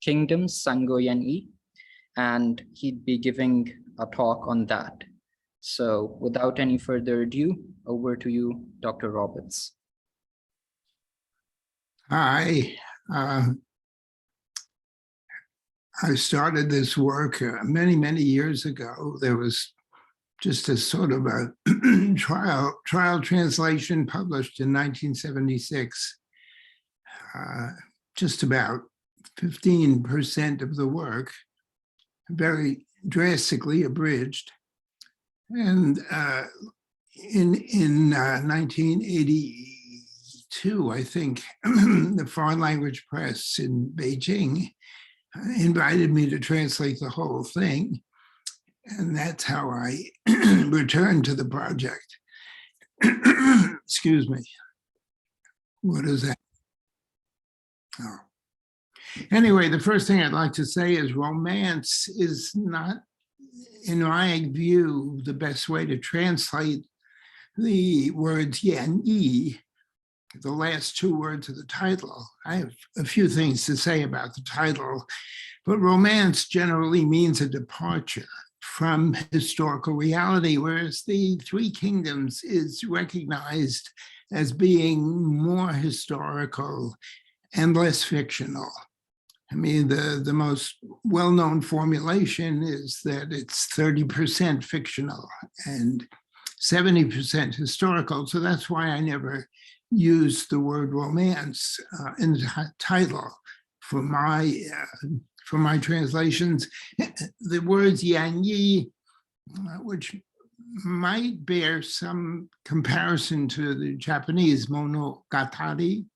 kingdoms, Sango Yanyi, and he'd be giving a talk on that. So without any further ado, over to you, Dr. Roberts. Hi. I started this work many, many years ago. There was just a sort of a trial translation published in 1976. Just about 15% of the work, very drastically abridged. And in 1982, I think, the Foreign Language Press in Beijing invited me to translate the whole thing. And that's how I returned to the project. Excuse me. What is that? Oh. Anyway, the first thing I'd like to say is romance is not, in my view, the best way to translate the words yan yi, the last two words of the title. I have a few things to say about the title, but romance generally means a departure from historical reality, whereas the Three Kingdoms is recognized as being more historical and less fictional. I mean, the most well-known formulation is that it's 30% fictional and 70% historical. So that's why I never used the word romance in the title for my translations. The words yan yi, which might bear some comparison to the Japanese monogatari,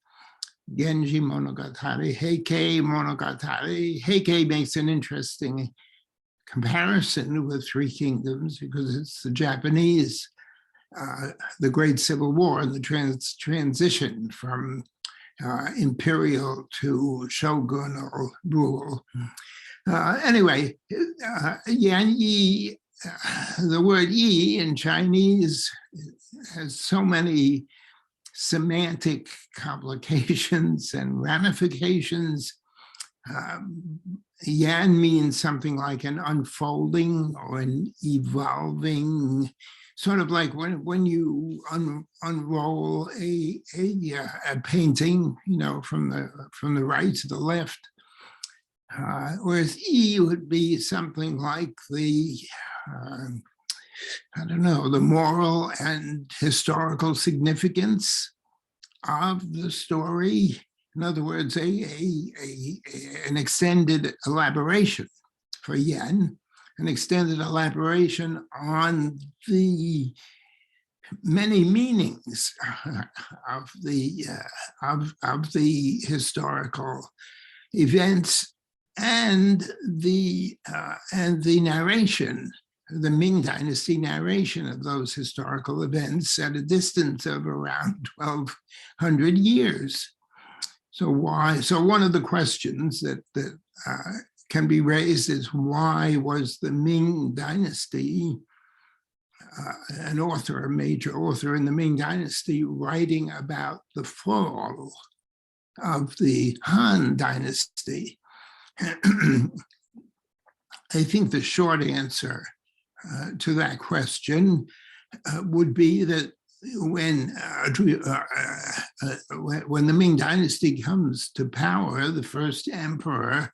Genji monogatari, Heikei monogatari. Heikei makes an interesting comparison with Three Kingdoms because it's the Japanese, the Great Civil War and the transition from imperial to shogunal rule. Anyway, yan yi, the word yi in Chinese has so many semantic complications and ramifications. Yan means something like an unfolding or an evolving, sort of like when you unroll a painting, you know, from the right to the left. Whereas yi would be something like the I don't know, the moral and historical significance of the story. In other words, an extended elaboration for yen, an extended elaboration on the many meanings of the historical events and the narration, the Ming Dynasty narration of those historical events at a distance of around 1,200 years. So one of the questions that can be raised is, why was the Ming Dynasty, a major author in the Ming Dynasty, writing about the fall of the Han Dynasty? I think the short answer to that question would be that when the Ming Dynasty comes to power, the first emperor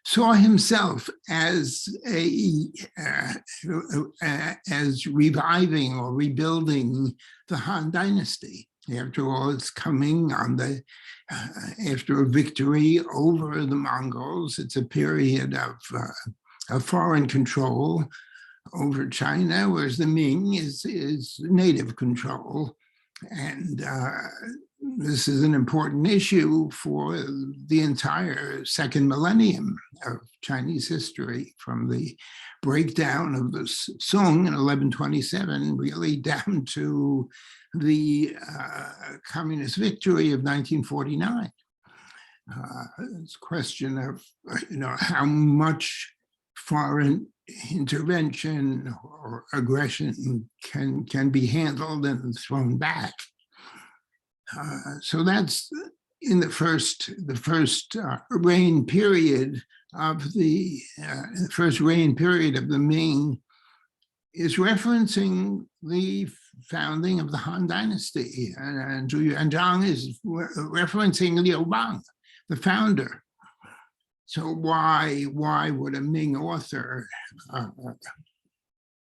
saw himself as reviving or rebuilding the Han Dynasty. After all, it's coming on after a victory over the Mongols. It's a period of foreign control over China, whereas the Ming is native control. And this is an important issue for the entire second millennium of Chinese history, from the breakdown of the Song in 1127, really down to the communist victory of 1949. It's a question of, how much foreign intervention or aggression can be handled and thrown back. So that's in the first reign period of the Ming is referencing the founding of the Han Dynasty, and Zhu Yuanzhang is referencing Liu Bang, the founder. So why would a Ming author,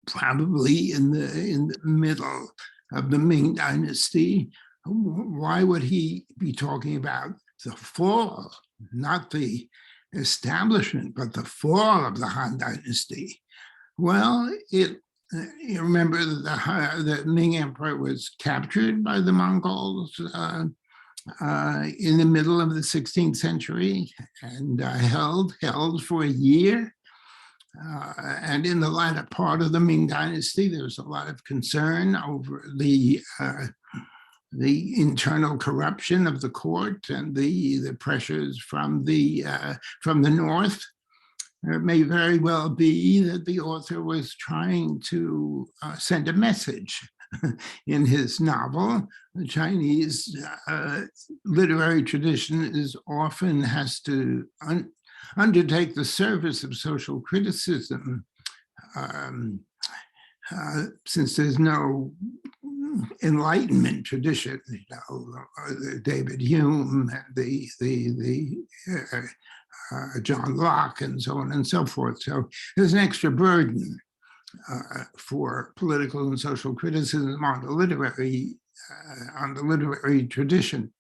probably in the middle of the Ming Dynasty, why would he be talking about the fall, not the establishment, but the fall of the Han Dynasty? Well, you remember that the Ming Emperor was captured by the Mongols in the middle of the 16th century and held for a year. And in the latter part of the Ming Dynasty, there was a lot of concern over the internal corruption of the court and the pressures from the north. It may very well be that the author was trying to send a message in his novel. The Chinese literary tradition often has to undertake the service of social criticism, since there's no Enlightenment tradition, David Hume and John Locke and so on and so forth. So there's an extra burden for political and social criticism on the literary tradition.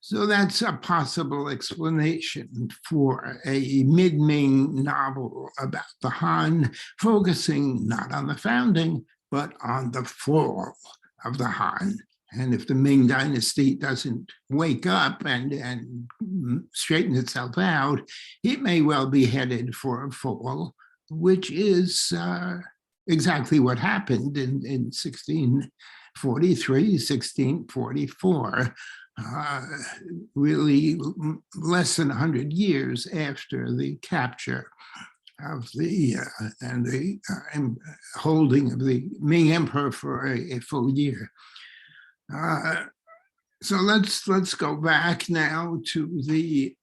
So that's a possible explanation for a mid-Ming novel about the Han, focusing not on the founding, but on the fall of the Han. And if the Ming Dynasty doesn't wake up and straighten itself out, it may well be headed for a fall, which is exactly what happened in 1643, 1644, really less than 100 years after the capture of the holding of the Ming Emperor for a full year. So let's go back now to the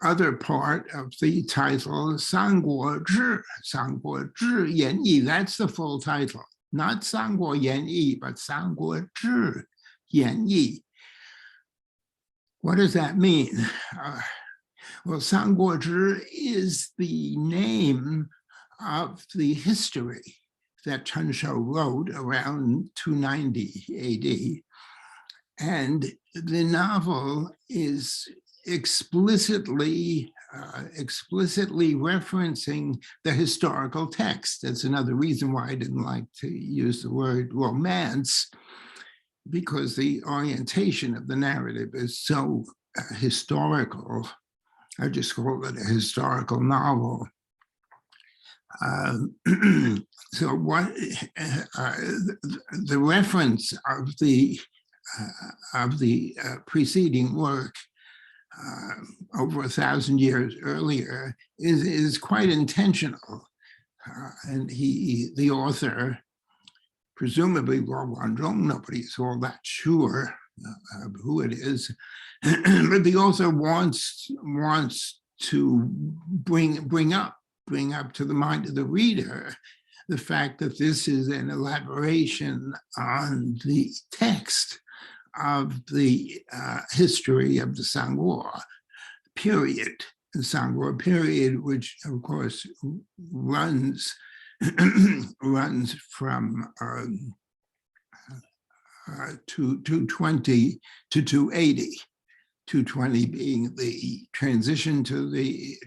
other part of the title, 三国志, 三国志演义. That's the full title, not 三国演义, but 三国志演义. What does that mean? Well, 三国志 is the name of the history that Chen Shou wrote around 290 AD. And the novel is explicitly referencing the historical text. That's another reason why I didn't like to use the word romance, because the orientation of the narrative is so historical. I just call it a historical novel. So what the reference of the preceding work over 1,000 years earlier is quite intentional, and the author, presumably Luo Guanzhong, nobody's all that sure of who it is, but the author wants to bring up to the mind of the reader the fact that this is an elaboration on the text of the history of the Sangor period. The Sangor period, which of course runs from 220 to 280. 220 being the transition to the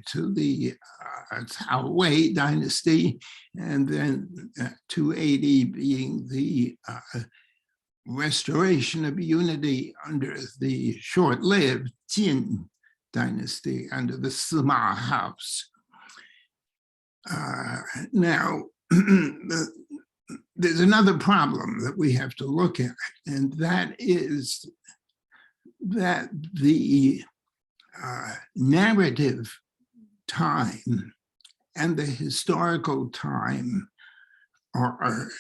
Cao Wei dynasty, and then 280 being the restoration of unity under the short-lived Jin dynasty, under the Sima house. Now, there's another problem that we have to look at, and that is that the narrative time and the historical time are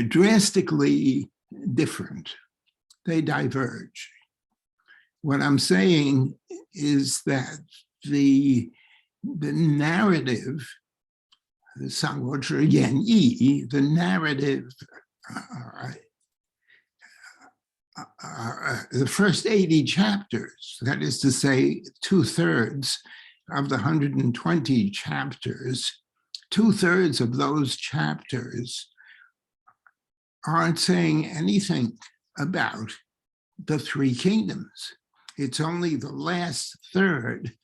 drastically different. They diverge. What I'm saying is that the narrative, the 三国志演义, the narrative, the first 80 chapters, that is to say, 2/3 of the 120 chapters, 2/3 of those chapters aren't saying anything about the three kingdoms. It's only the last third,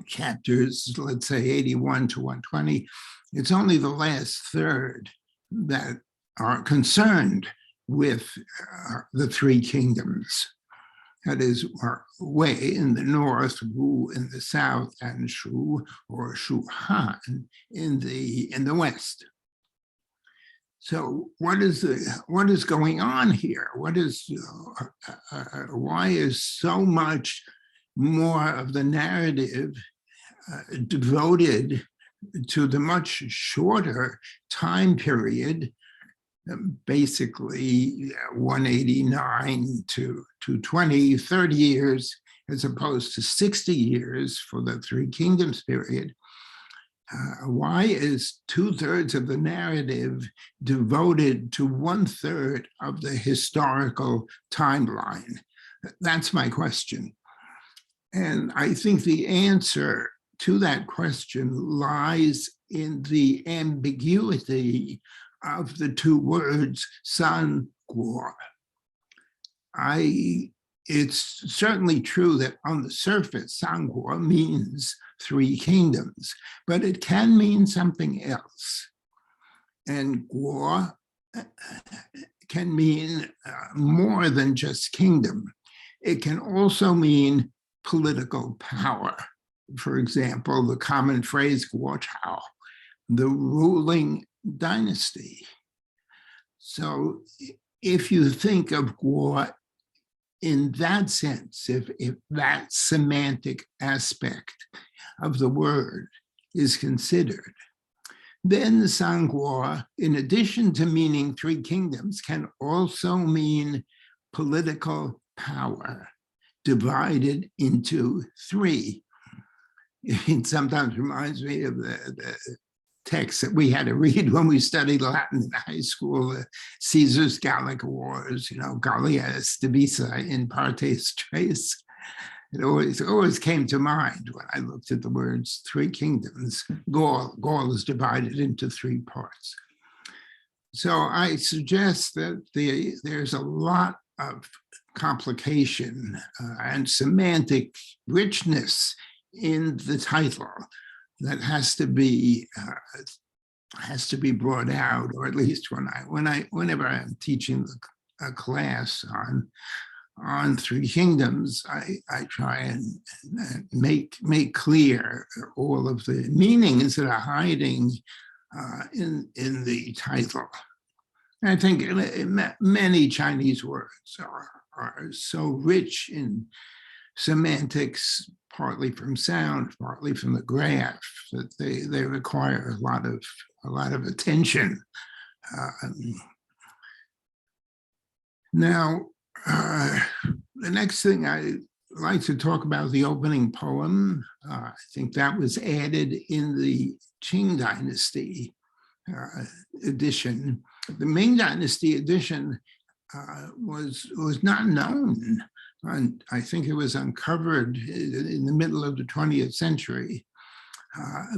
chapters, let's say 81 to 120, it's only the last third that are concerned with the three kingdoms. That is, Wei in the north, Wu in the south, and Shu or Shu Han in the west. So what is going on here? Why is so much more of the narrative devoted to the much shorter time period, basically 189 to 20, 30 years, as opposed to 60 years for the Three Kingdoms period? Why is 2/3 of the narrative devoted to 1/3 of the historical timeline? That's my question. And I think the answer to that question lies in the ambiguity of the two words, san guo. It's certainly true that on the surface, san guo means three kingdoms, but it can mean something else. And guo can mean more than just kingdom. It can also mean political power. For example, the common phrase guo chao, the ruling dynasty. So if you think of guo in that sense, if that semantic aspect of the word is considered, then the san guo, in addition to meaning three kingdoms, can also mean political power divided into three. It sometimes reminds me of the text that we had to read when we studied Latin in high school, Caesar's Gallic Wars, Gallia est divisa in partes tres. It always came to mind when I looked at the words three kingdoms. Gaul is divided into three parts. So I suggest that there's a lot of complication and semantic richness in the title that has to be brought out, or at least whenever I'm teaching a class on three kingdoms, I try and make clear all of the meanings that are hiding in the title. I think many Chinese words are so rich in semantics, partly from sound, partly from the graph, that they require a lot of attention. Now, the next thing I like to talk about, the opening poem. I think that was added in the Qing Dynasty edition. The Ming Dynasty edition was not known. And I think it was uncovered in the middle of the 20th century,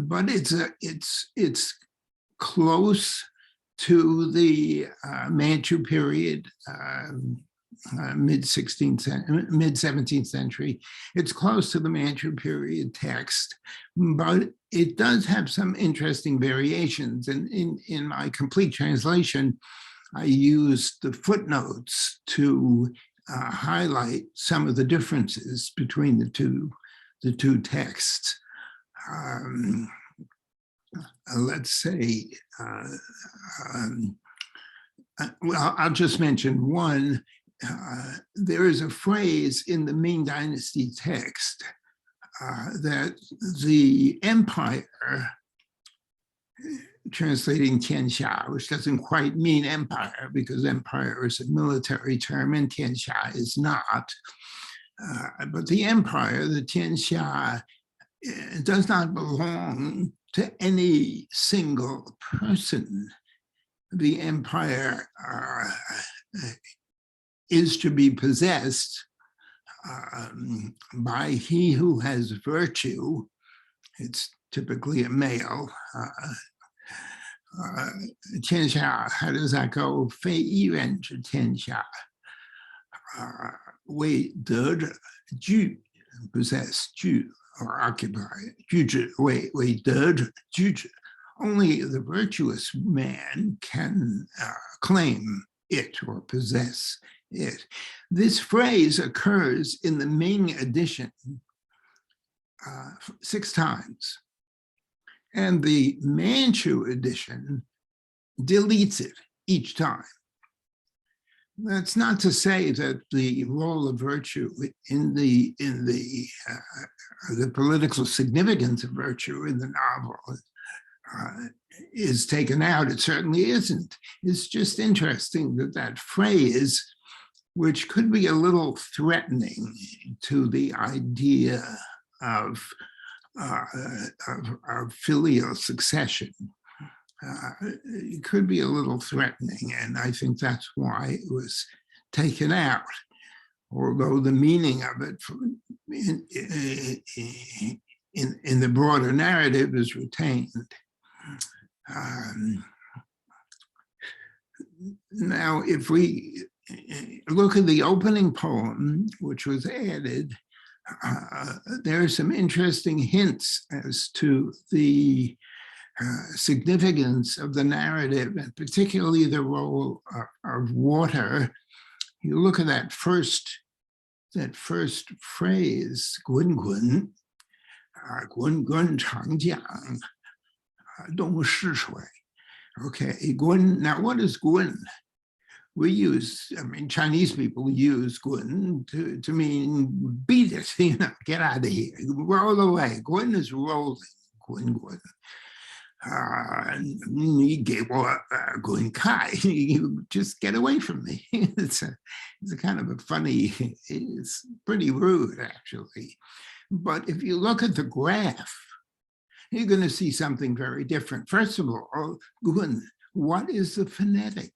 but it's close to the Manchu period, mid-17th century. It's close to the Manchu period text, but it does have some interesting variations. And in my complete translation, I used the footnotes to highlight some of the differences between the two texts. Let's say, well, I'll just mention one. There is a phrase in the Ming Dynasty text that the empire, translating Tianxia, which doesn't quite mean empire, because empire is a military term and Tianxia is not. But the empire, the Tianxia, does not belong to any single person. The empire is to be possessed by he who has virtue. It's typically a male. 天下, how does that go? 非一人之天下, 为得者居, possess, 居, or occupy, 居之, 为得者居之. Only the virtuous man can claim it or possess it. This phrase occurs in the Ming edition 6 times. And the Manchu edition deletes it each time. That's not to say that the role of virtue in the political significance of virtue in the novel is taken out. It certainly isn't. It's just interesting that that phrase, which could be a little threatening to the idea of filial succession, it could be a little threatening, and I think that's why it was taken out, although the meaning of it in the broader narrative is retained. Now, if we look at the opening poem, which was added, there are some interesting hints as to the significance of the narrative, and particularly the role of water. You look at that first phrase, 滚滚, 滚滚长江, 东逝水. Okay, 滚, now what is 滚? We use, I mean, Chinese people use 滚 to mean beat it, you know, get out of here, roll away. 滚 is rolling, 滚滚. 你给我滚开, you just get away from me. It's a kind of a funny, it's pretty rude actually. But if you look at the graph, you're going to see something very different. First of all, 滚, what is the phonetic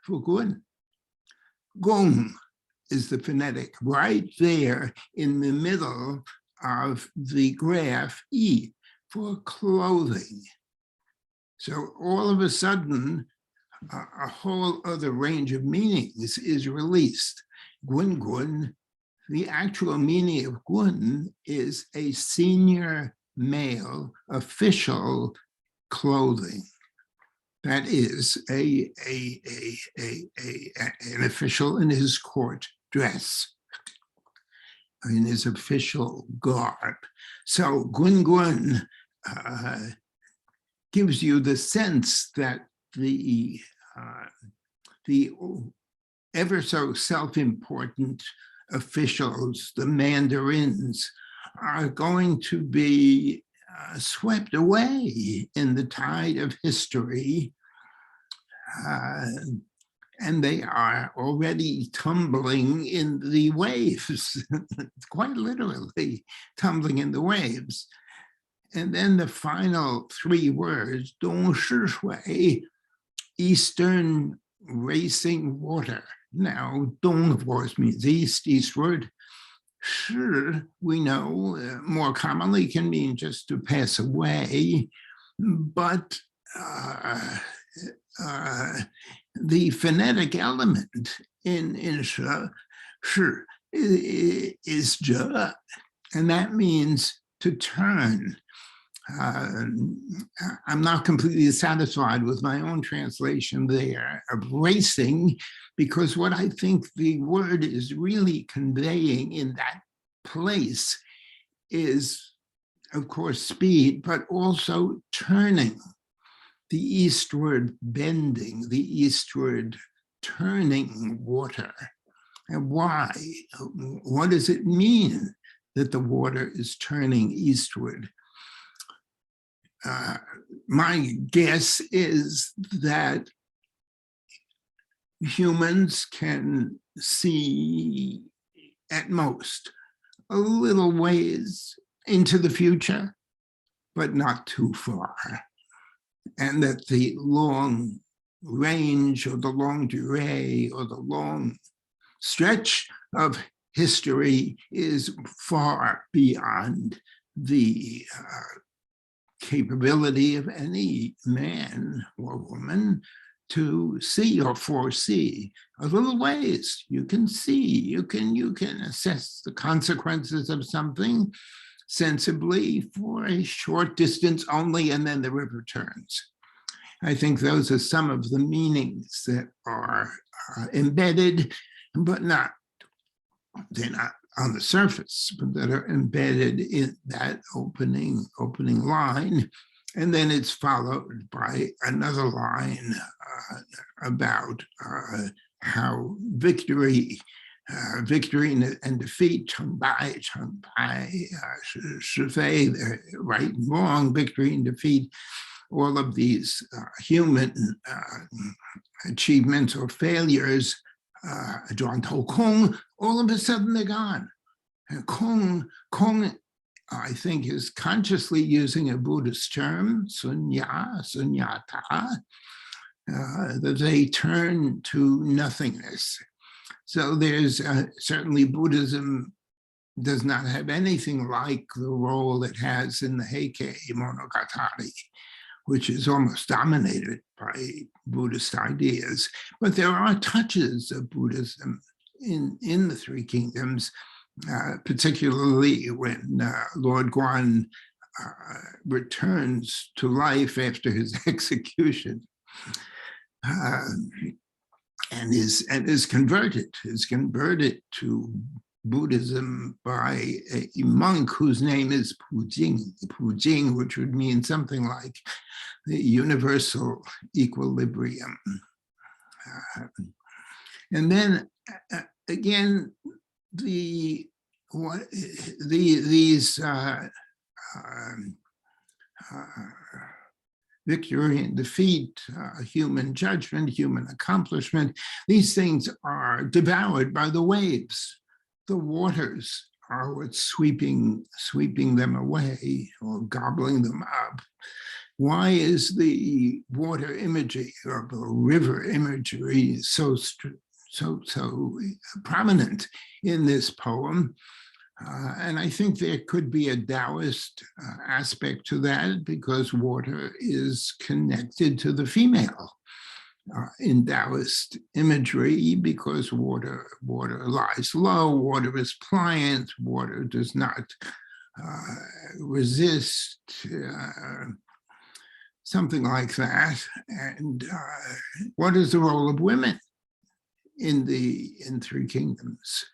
for 滚? Gong is the phonetic right there in the middle of the graph, E, for clothing. So all of a sudden, a whole other range of meanings is released. 滚滚, the actual meaning of 滚 is a senior male official clothing. That is an official in his court dress, in his official garb. So 滚滚 gives you the sense that the ever so self-important officials, the mandarins, are going to be swept away in the tide of history, and they are already tumbling in the waves, quite literally tumbling in the waves. And then the final 3 words, 东逝水, eastern racing water. Now, 东, of course, means east, eastward. 逝, we know, more commonly can mean just to pass away. But the phonetic element in 逝 is 折, and that means to turn. I'm not completely satisfied with my own translation there of racing, because what I think the word is really conveying in that place is, of course, speed, but also turning, the eastward bending, the eastward turning water. And why? What does it mean that the water is turning eastward? My guess is that humans can see at most a little ways into the future, but not too far. And that the long range or the long durée or the long stretch of history is far beyond the capability of any man or woman to see or foresee. A little ways, you can see, you can assess the consequences of something sensibly for a short distance only, and then the river turns. I think those are some of the meanings that are embedded, but they're not on the surface, but that are embedded in that opening line. And then it's followed by another line about how victory and defeat, 成败, right and wrong, victory and defeat, all of these human achievements or failures, 转头空, all of a sudden they're gone. And Kong, I think, is consciously using a Buddhist term, sunyata, that they turn to nothingness. So there's certainly Buddhism does not have anything like the role it has in the Heike Monogatari, which is almost dominated by Buddhist ideas. But there are touches of Buddhism in the Three Kingdoms, particularly when Lord Guan returns to life after his execution, and is converted to Buddhism by a monk whose name is Pujing, which would mean something like the universal equilibrium. And then again, these victory and defeat, human judgment, human accomplishment, these things are devoured by the waves. The waters are what's sweeping them away or gobbling them up. Why is the water imagery or the river imagery so prominent in this poem? And I think there could be a Taoist aspect to that, because water is connected to the female in Taoist imagery, because water lies low, water is pliant, water does not resist, something like that. And what is the role of women in Three Kingdoms?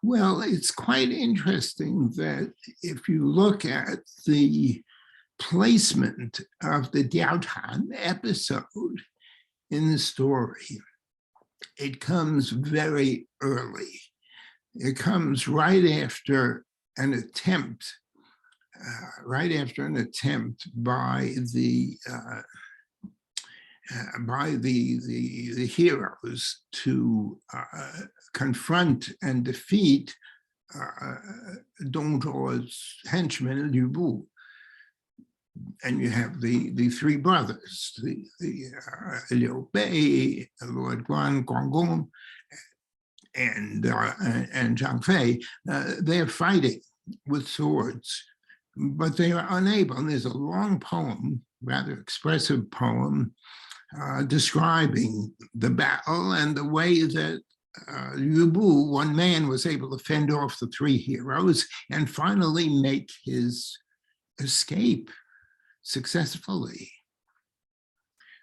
Well, it's quite interesting that if you look at the placement of the Diaotan episode in the story, it comes very early. It comes right after an attempt by the heroes to confront and defeat Dong Zhuo's henchman, Liu Bu. And you have the three brothers, the Liu Bei, Lord Guanzhong, and Zhang Fei. They're fighting with swords, but they are unable. And there's a long poem, rather expressive poem, describing the battle and the way that Liu Bu, one man, was able to fend off the three heroes and finally make his escape successfully.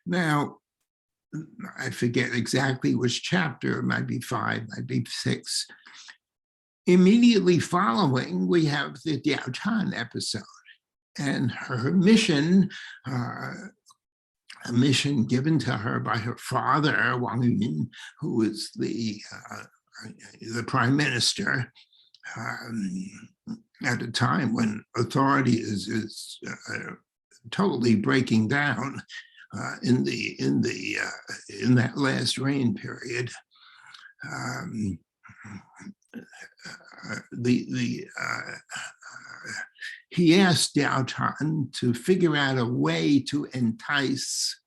Now, I forget exactly which chapter, it might be 5, might be 6. Immediately following, we have the Diaotan episode and her mission, a mission given to her by her father, Wang Yun, who is the prime minister at a time when authority is totally breaking down in that last reign period. he asked Diao Tan to figure out a way to entice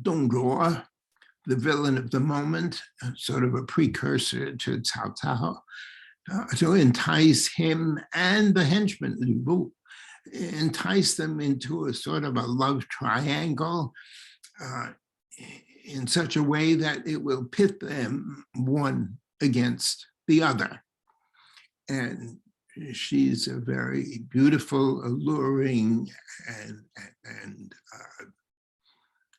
Dong Zhuo, the villain of the moment, sort of a precursor to Cao Cao, to entice him and the henchman Lu Bu, entice them into a sort of a love triangle in such a way that it will pit them one against the other. And she's a very beautiful, alluring, and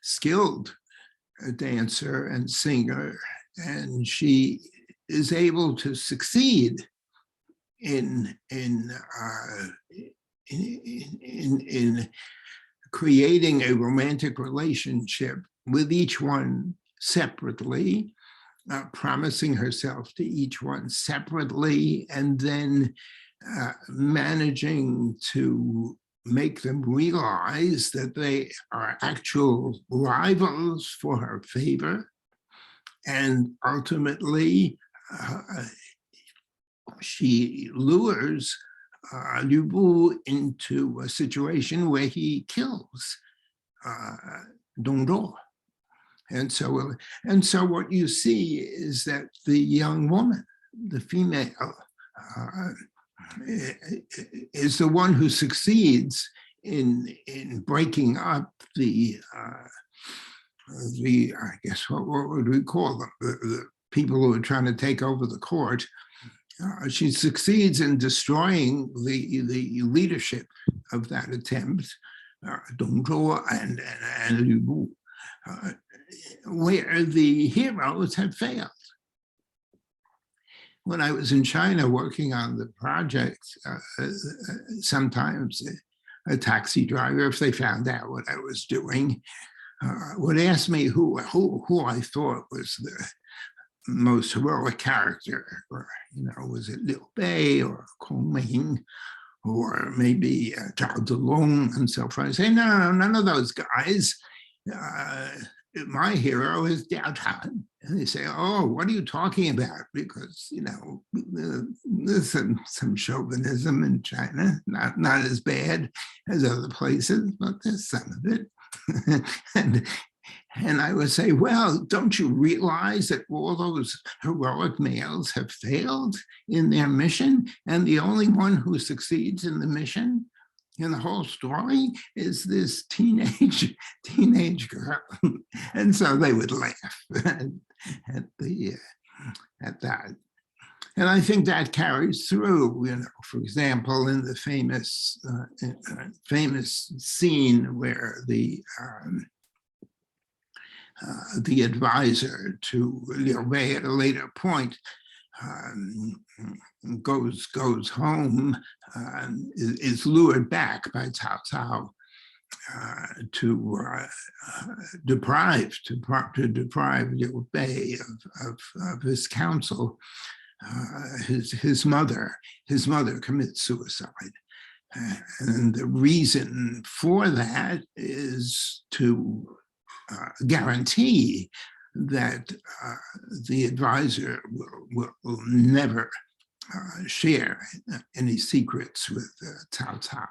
skilled dancer and singer, and she is able to succeed in creating a romantic relationship with each one separately, promising herself to each one separately, and then managing to make them realize that they are actual rivals for her favor. And ultimately, she lures Lu Bu into a situation where he kills Dong Zhuo. And so what you see is that the young woman, the female, is the one who succeeds in breaking up the I guess what would we call them, the people who are trying to take over the court. She succeeds in destroying the leadership of that attempt, Dong Zhuo and Lu Bu, where the heroes have failed. When I was in China working on the project, sometimes a taxi driver, if they found out what I was doing, would ask me who I thought was the most heroic character, or was it Liu Bei or Kong Ming, or maybe Zhao Zilong and so forth. I say, no, none of those guys. My hero is Diao Tan. And they say, oh, what are you talking about? Because, there's some chauvinism in China, not as bad as other places, but there's some of it. And I would say, well, don't you realize that all those heroic males have failed in their mission? And the only one who succeeds in the mission in the whole story is this teenage girl. And so they would laugh at that. And I think that carries through, for example, in the famous scene where the advisor to Liu Bei at a later point goes home, is lured back by Cao Cao to deprive Liu Bei of his counsel. His mother commits suicide, and the reason for that is to guarantee that the advisor will never share any secrets with Cao Cao.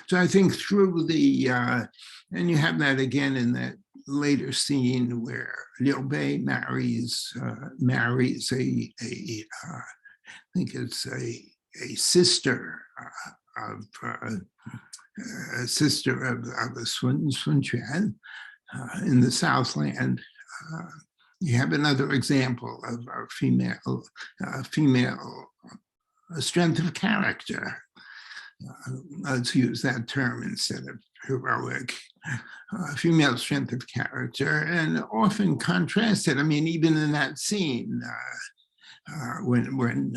So I think through and you have that again in that later scene where Liu Bei marries I think it's a sister of the Sun Quan in the Southland. You have another example of our female strength of character. Let's use that term instead of heroic. Female strength of character, and often contrasted. I mean, even in that scene, when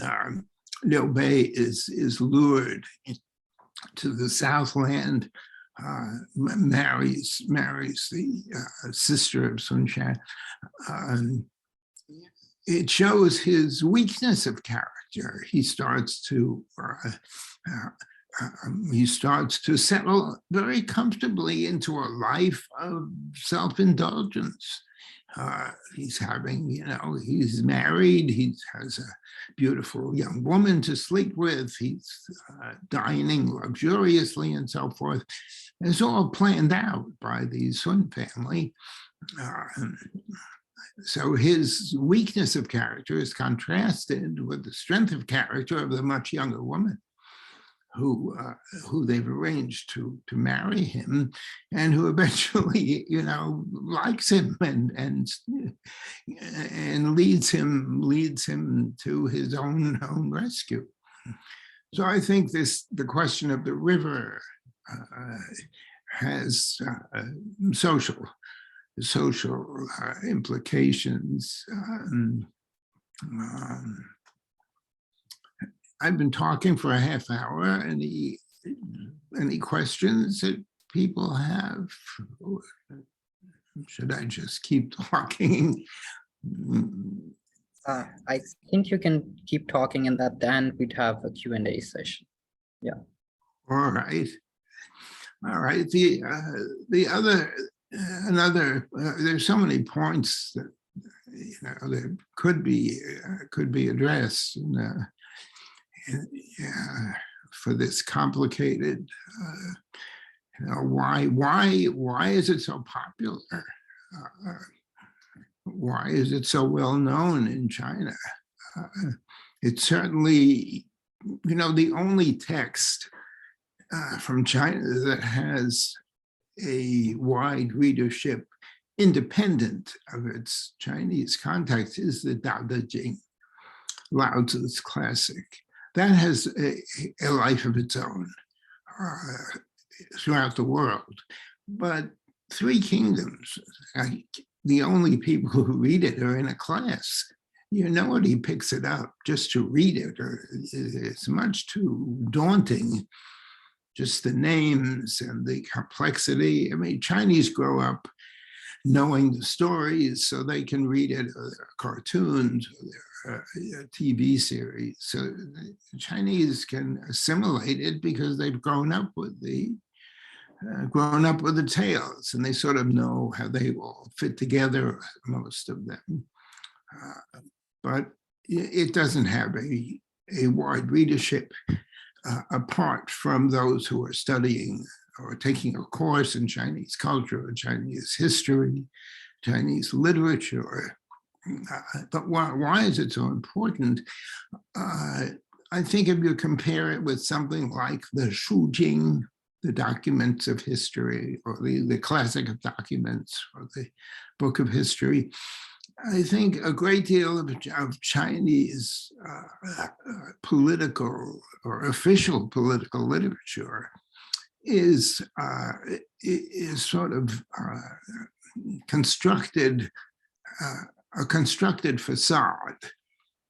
Liu Bei is lured to the Southland, marries the sister of Sun Quan. It shows his weakness of character. He starts to he starts to settle very comfortably into a life of self-indulgence. He's having, he's married, he has a beautiful young woman to sleep with, he's dining luxuriously and so forth. It's all planned out by the Sun family. So his weakness of character is contrasted with the strength of character of the much younger woman who they've arranged to marry him, and who eventually, likes him and leads him to his own rescue. So I think the question of the river has social implications. I've been talking for a half hour. Any questions that people have? Should I just keep talking? I think you can keep talking, and at the end we'd have a Q&A session. Yeah. All right. The other, there's so many points that that could be addressed for this complicated. Why is it so popular? Why is it so well known in China? It's certainly, the only text from China that has a wide readership independent of its Chinese context is the Tao Te Ching, Lao Tzu's classic. That has a life of its own throughout the world. But Three Kingdoms, the only people who read it are in a class. Nobody picks it up just to read it, or it's much too daunting. Just the names and the complexity. I mean, Chinese grow up knowing the stories so they can read it, or their cartoons, or their TV series. So the Chinese can assimilate it because they've grown up with the tales, and they sort of know how they all fit together, most of them. But it doesn't have a wide readership apart from those who are studying or taking a course in Chinese culture, or Chinese history, Chinese literature. But why is it so important? I think if you compare it with something like the Shu Jing, the documents of history, or the classic of documents, or the book of history, I think a great deal of Chinese political or official political literature is sort of constructed, a constructed facade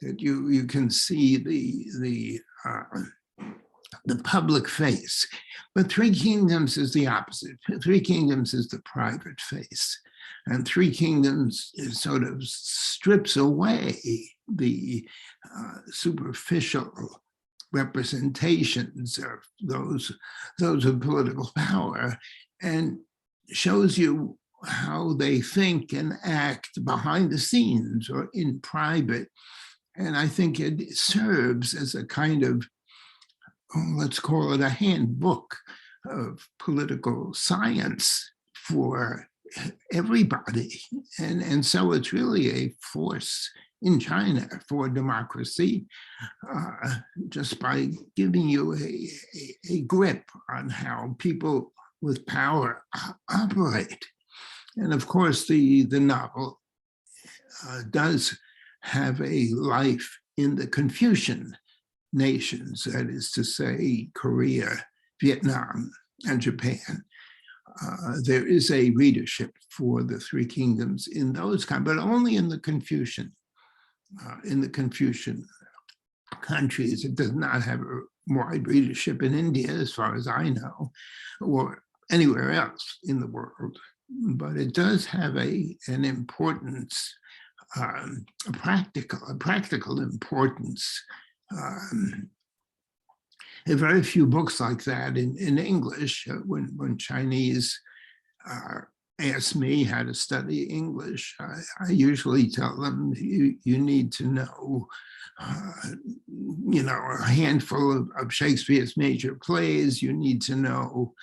that you can see the public face. But Three Kingdoms is the opposite. Three Kingdoms is the private face. And Three Kingdoms sort of strips away the superficial representations of those of political power, and shows you how they think and act behind the scenes or in private. And I think it serves as a kind of, let's call it a handbook of political science for everybody. And so it's really a force in China for democracy, just by giving you a grip on how people with power operate. And of course, the novel does have a life in the Confucian nations, that is to say, Korea, Vietnam, and Japan. There is a readership for the Three Kingdoms in those kinds, but only in the Confucian countries. It does not have a wide readership in India, as far as I know, or anywhere else in the world. But it does have an importance, a practical importance. There are very few books like that in English. When Chinese ask me how to study English, I usually tell them you need to know, a handful of Shakespeare's major plays. You need to know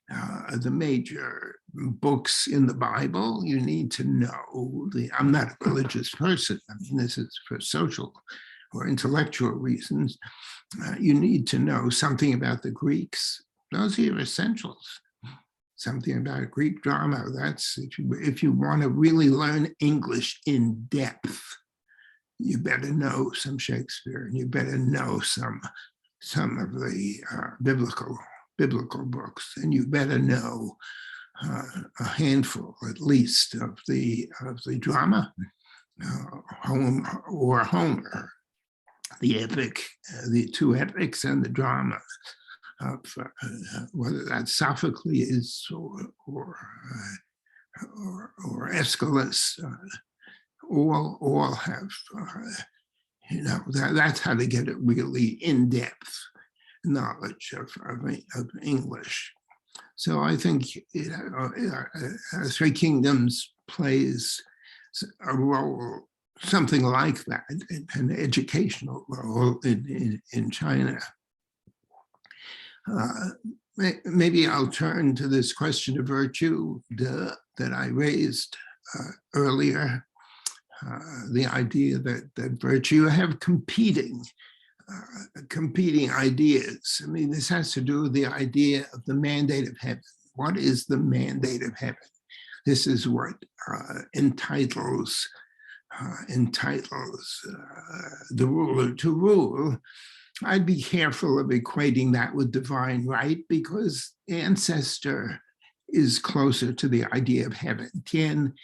the major books in the Bible. You need to know I'm not a religious person. I mean, this is for social or intellectual reasons. You need to know something about the Greeks. Those are your essentials. Something about Greek drama. That's if you want to really learn English in depth, you better know some Shakespeare, and you better know some of the biblical books, and you better know a handful at least of the drama, Homer, the epic, the two epics and the drama of whether that's Sophocles or Aeschylus, all have, that's how to get a really in-depth knowledge of English. So I think Three Kingdoms plays a role, something like that, an educational role in China. Maybe I'll turn to this question of virtue that I raised earlier. The idea that virtue have competing ideas. I mean, this has to do with the idea of the mandate of heaven. What is the mandate of heaven? This is what entitles the ruler to rule. I'd be careful of equating that with divine right, because ancestor is closer to the idea of heaven. Tian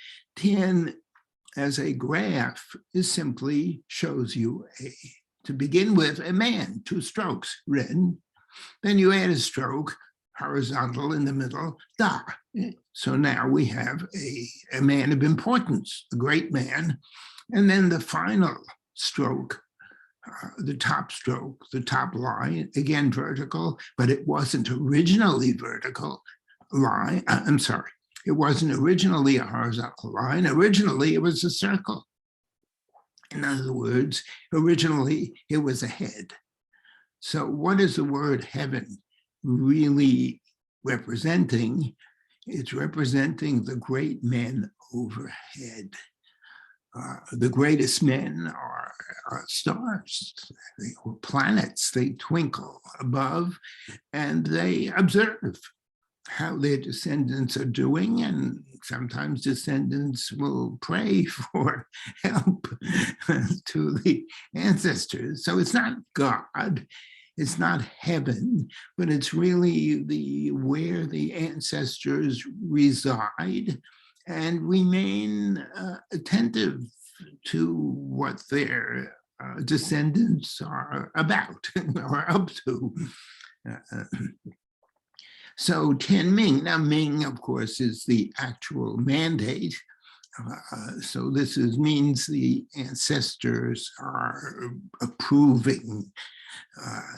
as a graph is simply shows you to begin with, a man, 2 strokes, ren. Then you add a stroke, horizontal in the middle, da. So now we have a man of importance, a great man. And then the final stroke, the top stroke, the top line, again vertical, but it wasn't originally vertical line. I'm sorry, it wasn't originally a horizontal line. Originally, it was a circle. In other words, originally, it was a head. So what is the word heaven really representing? It's representing the great men overhead. The greatest men are stars, or planets. They twinkle above and they observe how their descendants are doing, and sometimes descendants will pray for help to the ancestors. So it's not God, it's not heaven, but it's really where the ancestors reside and remain attentive to what their descendants are about or up to. So Tian Ming, now Ming, of course, is the actual mandate. So this means the ancestors are approving.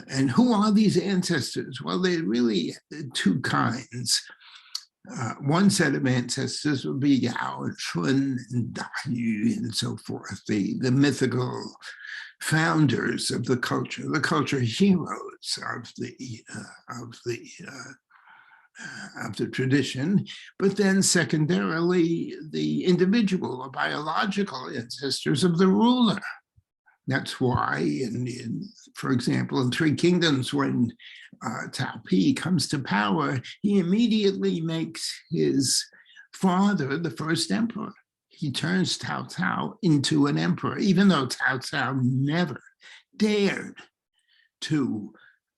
And who are these ancestors? Well, they're really 2 kinds. One set of ancestors would be Yao and Shun and Da Yu and so forth, the mythical founders of the culture heroes of the tradition. But then secondarily, the individual or biological ancestors of the ruler. That's why, for example, in Three Kingdoms, when Cao Pi comes to power, he immediately makes his father the first emperor. He turns Cao Cao into an emperor, even though Cao Cao never dared to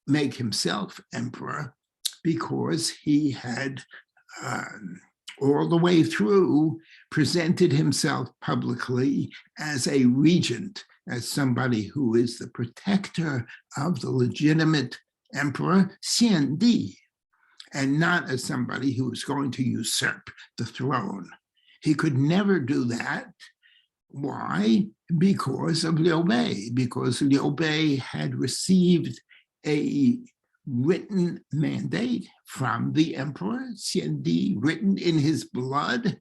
make himself emperor, because he had all the way through presented himself publicly as a regent, as somebody who is the protector of the legitimate emperor, Xian Di, and not as somebody who is going to usurp the throne. He could never do that. Why? Because of Liu Bei, because Liu Bei had received a written mandate from the emperor, Xiandi, written in his blood,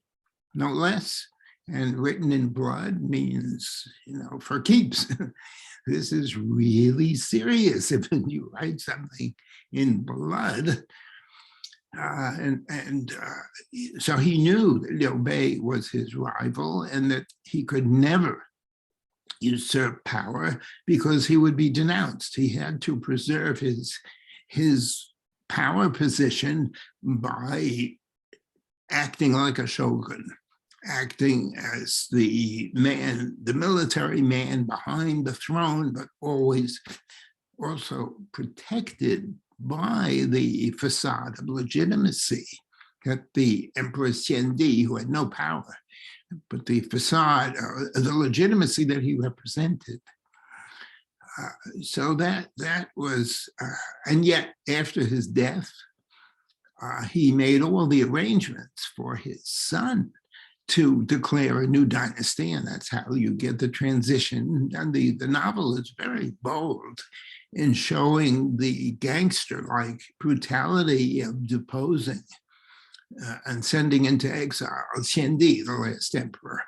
no less. And written in blood means, for keeps. This is really serious if you write something in blood. So he knew that Liu Bei was his rival and that he could never usurp power because he would be denounced. He had to preserve his power position by acting like a shogun, acting as the man, the military man behind the throne, but always also protected by the facade of legitimacy that the Emperor Xiandi, who had no power, but the facade, the legitimacy that he represented. So that was, and yet after his death, he made all the arrangements for his son to declare a new dynasty, and that's how you get the transition. And the novel is very bold in showing the gangster-like brutality of deposing and sending into exile Xiandi, the last emperor,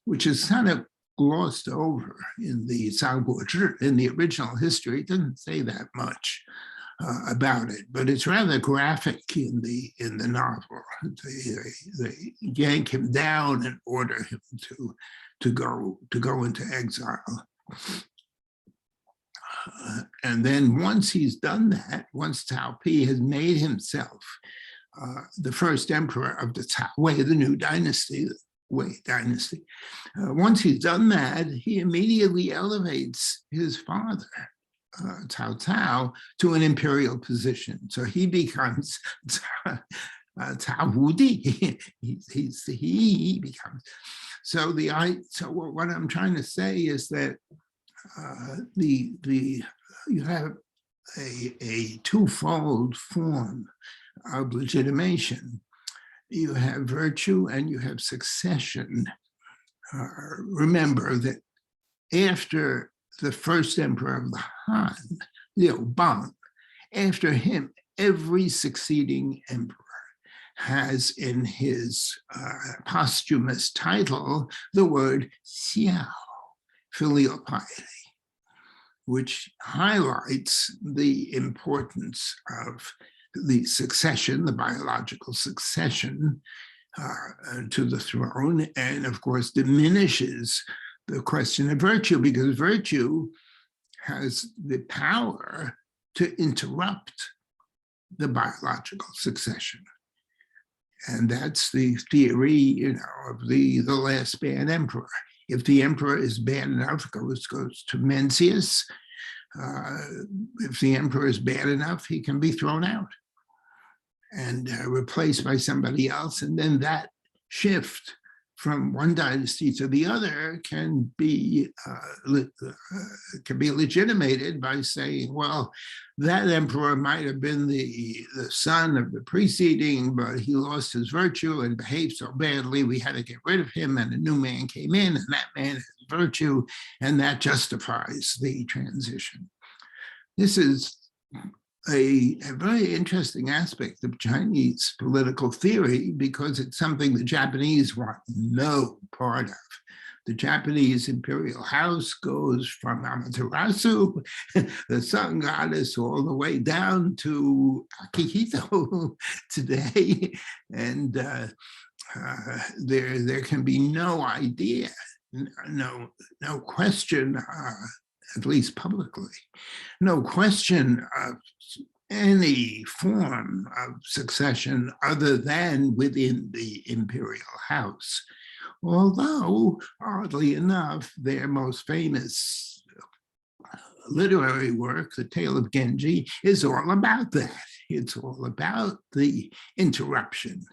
which is kind of glossed over in the Zhangguozhi, in the original history. It doesn't say that much about it, but it's rather graphic in the novel. They yank him down and order him to go into exile. And then once he's done that, once Cao Pi has made himself the first emperor of the Cao Wei, the new dynasty, the Wei dynasty, once he's done that, he immediately elevates his father, Cao Cao, to an imperial position. So he becomes Cao Wudi. He becomes. So what I'm trying to say is that you have a twofold form of legitimation. You have virtue and you have succession. Remember that after the first emperor of the Han, Liu Bang, after him, every succeeding emperor has in his posthumous title the word xiao, filial piety, which highlights the importance of the succession, the biological succession to the throne, and of course diminishes the question of virtue, because virtue has the power to interrupt the biological succession. And that's the theory, of the last bad emperor. If the emperor is bad enough, goes to Mencius. If the emperor is bad enough, he can be thrown out and replaced by somebody else. And then that shift from one dynasty to the other can be legitimated by saying, well, that emperor might have been the son of the preceding, but he lost his virtue and behaved so badly, we had to get rid of him, and a new man came in, and that man has virtue, and that justifies the transition. This is a very interesting aspect of Chinese political theory, because it's something the Japanese want no part of. The Japanese imperial house goes from Amaterasu, the sun goddess, all the way down to Akihito today. And there can be no idea, no question, at least publicly, no question of any form of succession other than within the imperial house. Although, oddly enough, their most famous literary work, The Tale of Genji, is all about that. It's all about the interruption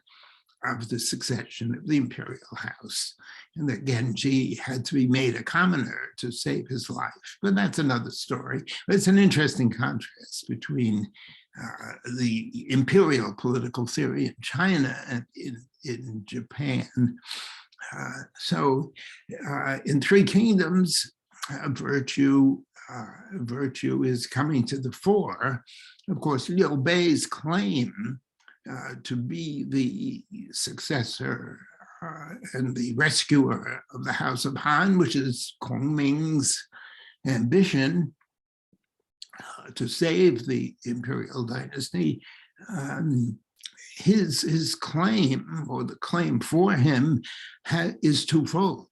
of the succession of the imperial house, and that Genji had to be made a commoner to save his life. But that's another story. It's an interesting contrast between the imperial political theory in China and in Japan. So in Three Kingdoms, virtue virtue is coming to the fore. Of course, Liu Bei's claim to be the successor and the rescuer of the House of Han, which is Kongming's ambition to save the imperial dynasty, his claim, or the claim for him, is twofold.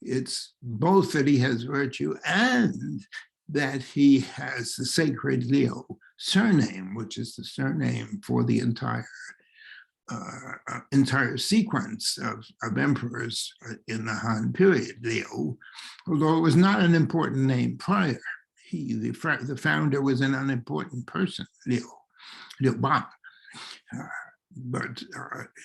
It's both that he has virtue and that he has the sacred Liu surname, which is the surname for the entire sequence of emperors in the Han period, Liu, although it was not an important name prior. The founder was an unimportant person, Liu Bang. But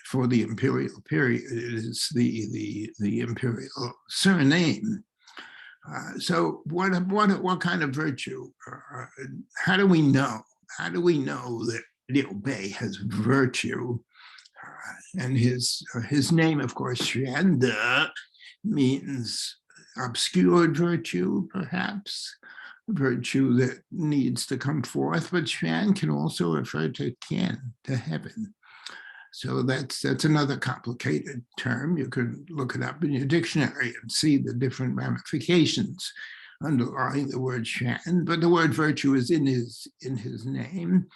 for the imperial period, it is the imperial surname. So what kind of virtue? How do we know? How do we know that Liu Bei has virtue? And his name, of course, Xuande, means obscured virtue, perhaps, virtue that needs to come forth. But Xuan can also refer to Tian, to heaven. So that's another complicated term. You could look it up in your dictionary and see the different ramifications underlying the word Xuan. But the word virtue is in his name.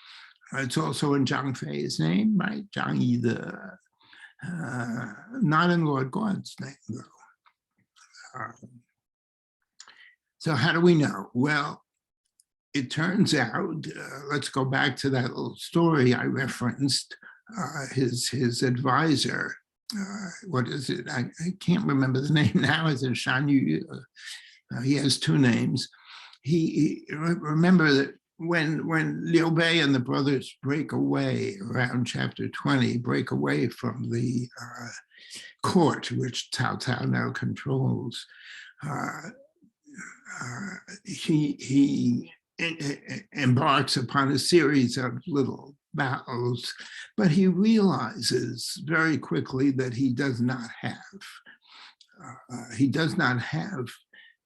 It's also in Zhang Fei's name, right? Zhang Yi not in Lord Guan's name, though. So how do we know? Well, it turns out, let's go back to that little story I referenced. His advisor, what is it? I can't remember the name now. Is it Shan Yu? He has two names. Remember that when Liu Bei and the brothers break away around chapter 20, break away from the court, which Cao Cao now controls, he embarks upon a series of little battles, but he realizes very quickly that he does not have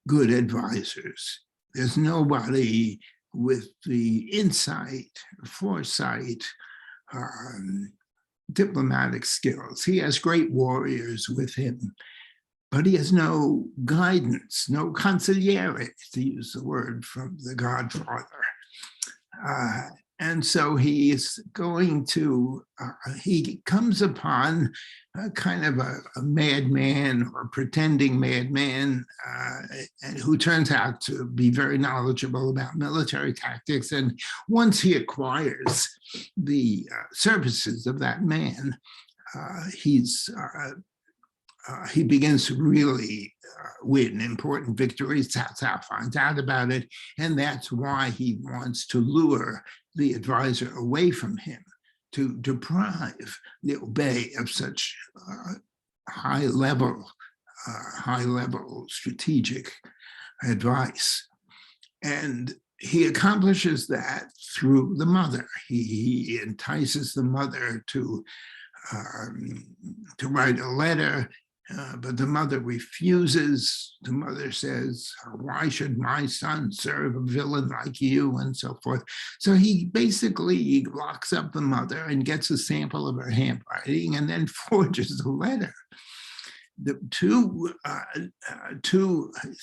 good advisors. There's nobody with the insight, foresight, diplomatic skills. He has great warriors with him, but he has no guidance, no consigliere, to use the word from The Godfather. And so he is going to, he comes upon a kind of a madman or pretending madman and who turns out to be very knowledgeable about military tactics. And once he acquires the services of that man, he begins to really win important victories. Cao Cao finds out about it, and that's why he wants to lure the advisor away from him, to deprive Liu Bei of such high-level strategic advice. And he accomplishes that through the mother. He entices the mother to write a letter, but the mother refuses. The mother says, "Why should my son serve a villain like you?" and so forth. So he basically locks up the mother and gets a sample of her handwriting and then forges the letter. The two,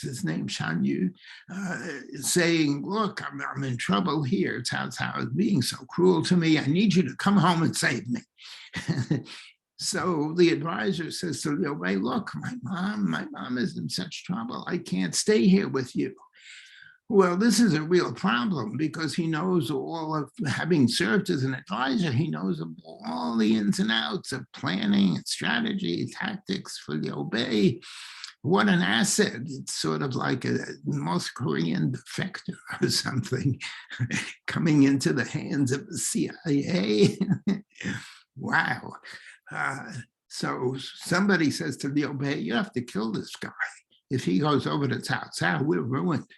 his name Shan Yu, saying, "Look, I'm in trouble here. Cao Cao is being so cruel to me. I need you to come home and save me." So the advisor says to Liu Bei, "Look, my mom is in such trouble. I can't stay here with you." Well, this is a real problem because he knows all of, having served as an advisor, he knows all the ins and outs of planning and strategy, tactics for Liu Bei. What an asset. It's sort of like a North Korean defector or something coming into the hands of the CIA. Wow. So somebody says to Liu Bei, "You have to kill this guy. If he goes over to Cao Cao, we're ruined."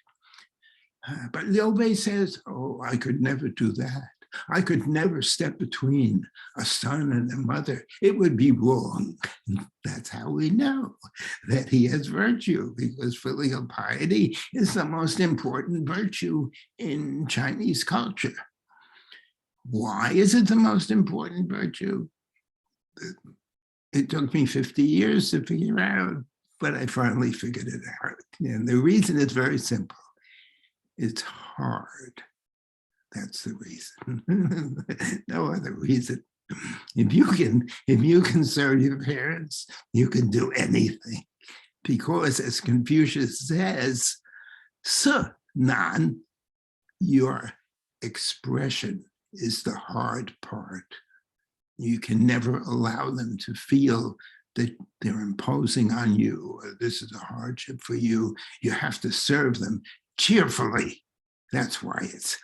But Liu Bei says, "Oh, I could never do that. I could never step between a son and a mother. It would be wrong. That's how we know that he has virtue, because filial piety is the most important virtue in Chinese culture. Why is it the most important virtue? It took me 50 years to figure out, but I finally figured it out. And the reason is very simple. It's hard. That's the reason. No other reason. If you can serve your parents, you can do anything. Because as Confucius says, 色难, your expression is the hard part. You can never allow them to feel that they're imposing on you, or this is a hardship for you. You have to serve them cheerfully. That's why it's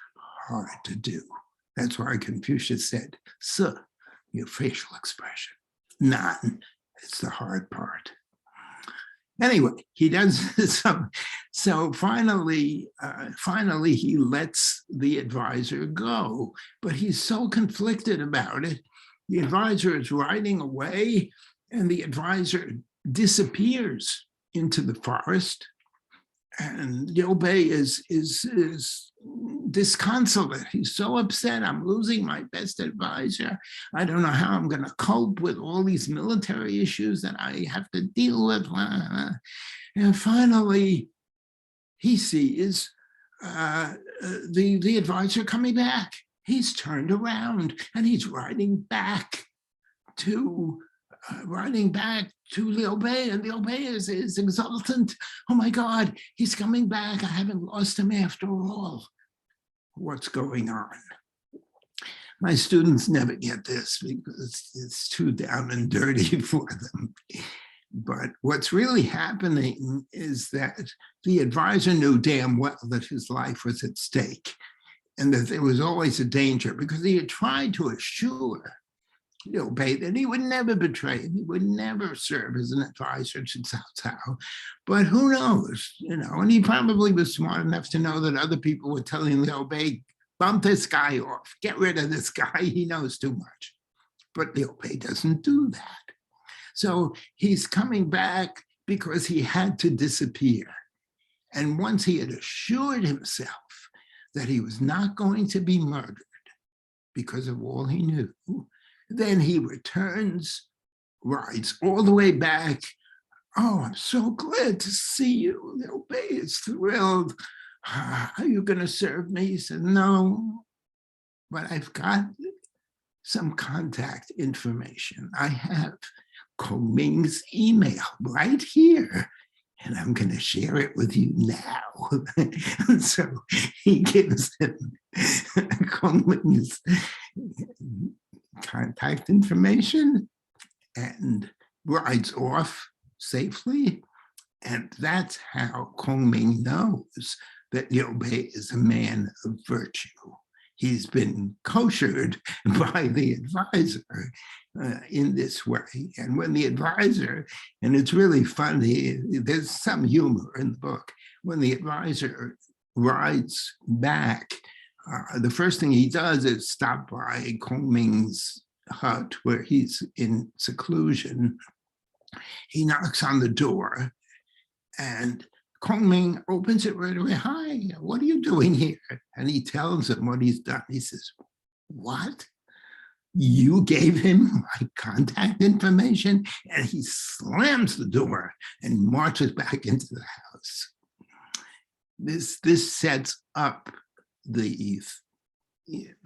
hard to do. That's why Confucius said, 色, your facial expression. 难, it's the hard part. Anyway, he does some. So finally he lets the advisor go, but he's so conflicted about it. The advisor is riding away, and the advisor disappears into the forest. And Liu Bei is disconsolate. He's so upset. I'm losing my best advisor. I don't know how I'm going to cope with all these military issues that I have to deal with. And finally, he sees the advisor coming back. He's turned around and he's riding back to Liu Bei, and Liu Bei is exultant. Oh my God, he's coming back. I haven't lost him after all. What's going on? My students never get this because it's too down and dirty for them. But what's really happening is that the advisor knew damn well that his life was at stake and that there was always a danger, because he had tried to assure Liu Bei that he would never betray him. He would never serve as an advisor to Cao Cao. But who knows, and he probably was smart enough to know that other people were telling Liu Bei, bump this guy off, get rid of this guy, he knows too much. But Liu Bei doesn't do that. So he's coming back because he had to disappear. And once he had assured himself that he was not going to be murdered because of all he knew, then he returns, rides all the way back. Oh, I'm so glad to see you. Liu Bei is thrilled. Are you going to serve me? He said, no, but I've got some contact information. I have Kongming's email right here, and I'm going to share it with you now. And so he gives him Kongming's contact information and rides off safely. And that's how Kongming knows that Liu Bei is a man of virtue. He's been koshered by the advisor in this way. And when the advisor, and it's really funny, there's some humor in the book, when the advisor rides back, the first thing he does is stop by Kongming's hut where he's in seclusion. He knocks on the door and Kongming opens it right away. Hi, what are you doing here? And he tells him what he's done. He says, what? You gave him my contact information? And he slams the door and marches back into the house. This sets up the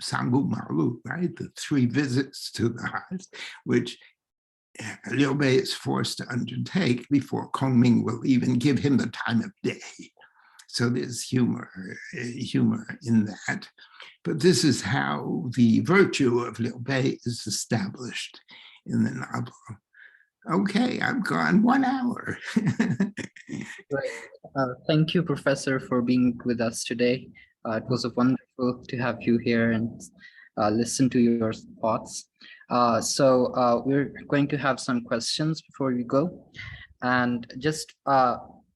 Sangu Malu, right? The 3 visits to the hut, which Liu Bei is forced to undertake before Kongming will even give him the time of day. So there's humor in that. But this is how the virtue of Liu Bei is established in the novel. Okay, I've gone 1 hour. Right. Thank you, Professor, for being with us today. It was wonderful to have you here and listen to your thoughts. So we're going to have some questions before we go. And just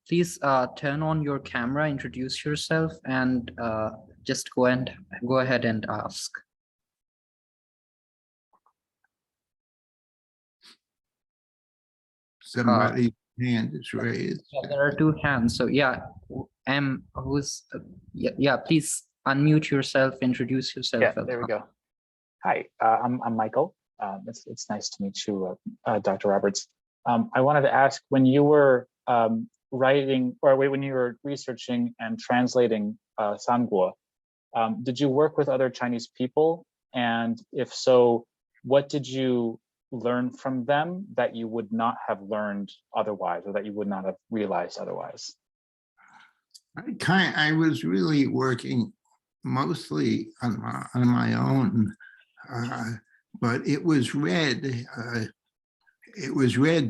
please turn on your camera, introduce yourself, and just go ahead and ask. Somebody's hand is raised. Yeah, there are two hands. So yeah, who's yeah, please unmute yourself, introduce yourself. Yeah, there we go. Hi, I'm Michael. It's nice to meet you, Dr. Roberts. I wanted to ask, when you were when you were researching and translating Sanguo, did you work with other Chinese people? And if so, what did you learn from them that you would not have learned otherwise, or that you would not have realized otherwise? I was really working mostly on my own, but it was read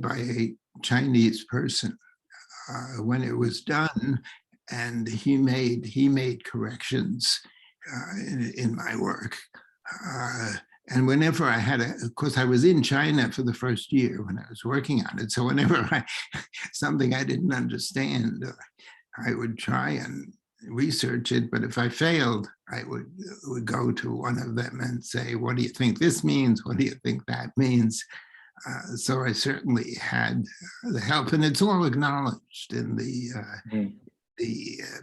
by a Chinese person when it was done, and he made corrections in my work. And whenever I had of course, I was in China for the first year when I was working on it. So whenever something I didn't understand, I would try and research it. But if I failed, I would go to one of them and say, what do you think this means? What do you think that means? So I certainly had the help, and it's all acknowledged in the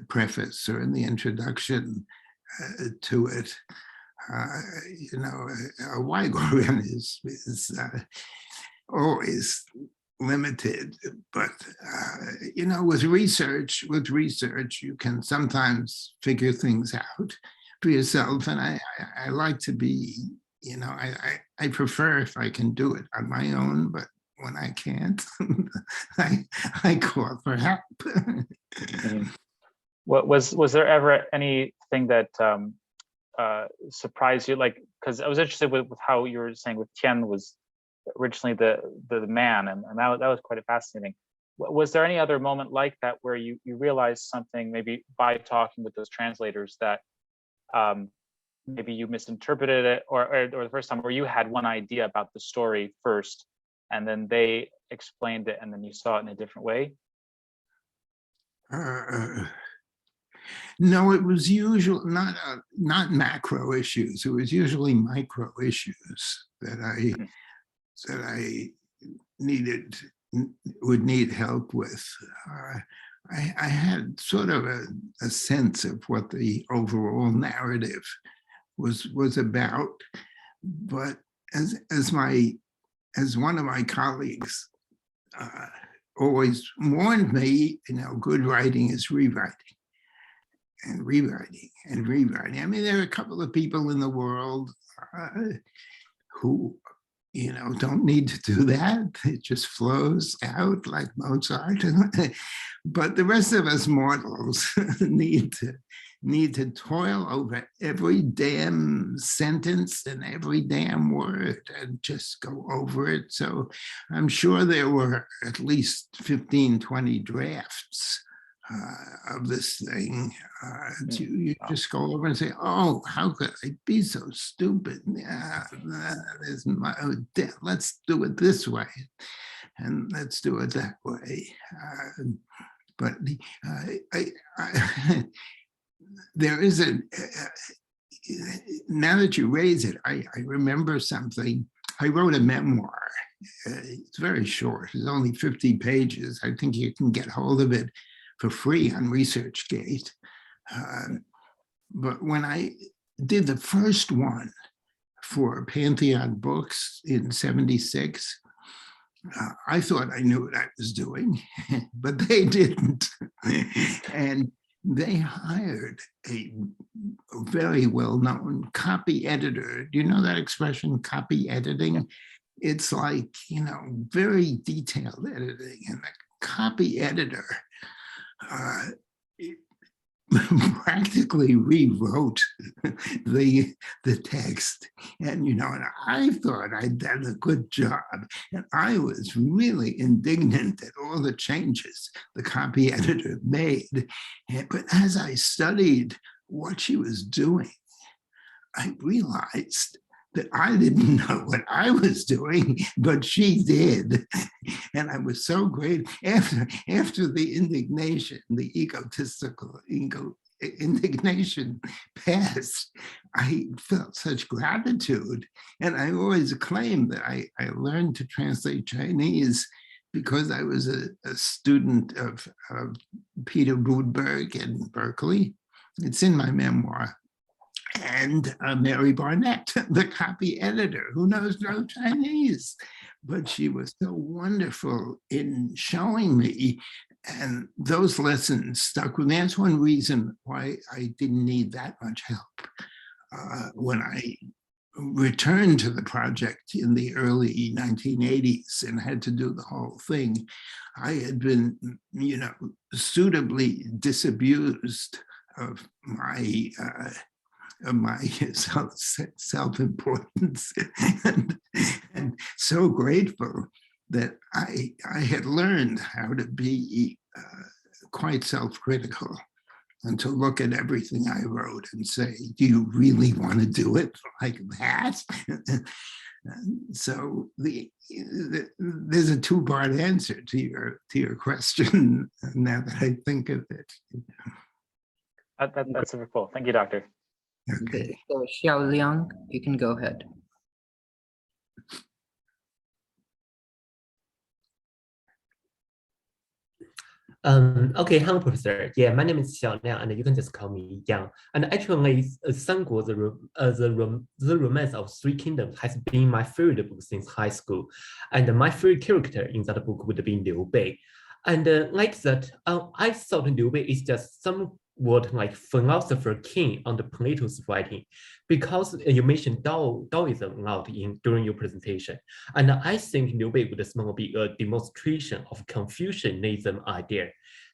preface or in the introduction to it. You know, a Waigorian is always limited, but you know, with research, you can sometimes figure things out for yourself. And I like to be, you know, I prefer if I can do it on my own, but when I can't, I call for help. What was there ever anything that surprised you? Like, because I was interested with how you were saying with Tian was originally the man, and that was quite fascinating. Was there any other moment like that where you realized something, maybe by talking with those translators, that maybe you misinterpreted it, or the first time where you had one idea about the story first, and then they explained it, and then you saw it in a different way? No, it was usually not macro issues. It was usually micro issues that I would need help with. I had sort of a sense of what the overall narrative was about, but as one of my colleagues always warned me, you know, good writing is rewriting. And rewriting and rewriting. I mean, there are a couple of people in the world who, you know, don't need to do that. It just flows out like Mozart. But the rest of us mortals need to toil over every damn sentence and every damn word and just go over it. So I'm sure there were at least 15, 20 drafts of this thing. You just go over and say, oh, how could I be so stupid? Let's do it this way, and let's do it that way. But there is now that you raise it, I remember something. I wrote a memoir. It's very short. It's only 50 pages. I think you can get hold of it for free on ResearchGate. But when I did the first one for Pantheon Books in '76, I thought I knew what I was doing, but they didn't. And they hired a very well-known copy editor. Do you know that expression, copy editing? It's like, you know, very detailed editing. And the copy editor practically rewrote the text, and you know, and I thought I'd done a good job, and I was really indignant at all the changes the copy editor made. But as I studied what she was doing, I realized that I didn't know what I was doing, but she did. And I was so great. After the indignation, the egotistical indignation passed, I felt such gratitude. And I always claim that I learned to translate Chinese because I was a student of Peter Budberg in Berkeley. It's in my memoir. And Mary Barnett, the copy editor, who knows no Chinese, but she was so wonderful in showing me, and those lessons stuck with me. That's one reason why I didn't need that much help when I returned to the project in the early 1980s and had to do the whole thing. I had been, suitably disabused of my self-importance, and so grateful that I had learned how to be quite self-critical and to look at everything I wrote and say, do you really want to do it like that? So there's a two-part answer to your question now that I think of it. That's super cool. Thank you, Doctor. Okay, so Xiao Liang, you can go ahead. Okay, hello, Professor. Yeah, my name is Xiao Liang, and you can just call me Yang. And actually, Sanguo, the Romance of Three Kingdoms, has been my favorite book since high school. And my favorite character in that book would be Liu Bei. And like that, I thought Liu Bei is just somewhat like philosopher king on the Plato's writing, because you mentioned Taoism a lot during your presentation. And I think Liu Bei would somehow be a demonstration of Confucianism idea.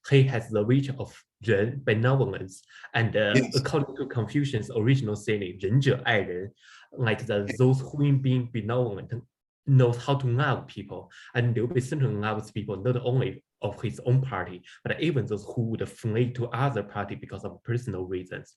He has the virtue of Ren, benevolence, and Yes. according to Confucian's original saying, 仁者爱人, like those who being benevolent knows how to love people. And Liu Bei certainly loves people not only of his own party, but even those who would flee to other party because of personal reasons.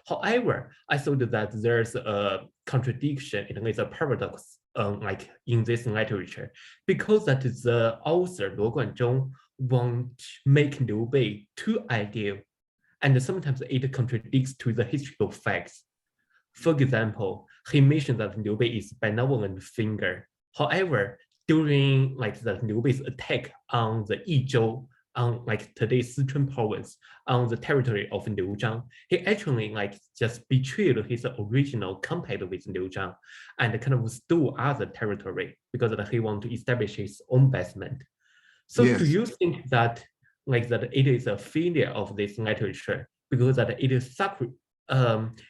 However, I thought that there's a contradiction, it is a paradox, like in this literature, because that the author Luo Guanzhong want to make Liu Bei too ideal, and sometimes it contradicts to the historical facts. For example, he mentioned that Liu Bei is benevolent figure. However, during like the Liu Bei's attack on the Yizhou, on like today's Sichuan province, on the territory of Liu Zhang, he actually like just betrayed his original compact with Liu Zhang and kind of stole other territory because he wanted to establish his own basement. So Yes. do you think that like that it is a failure of this literature because that it is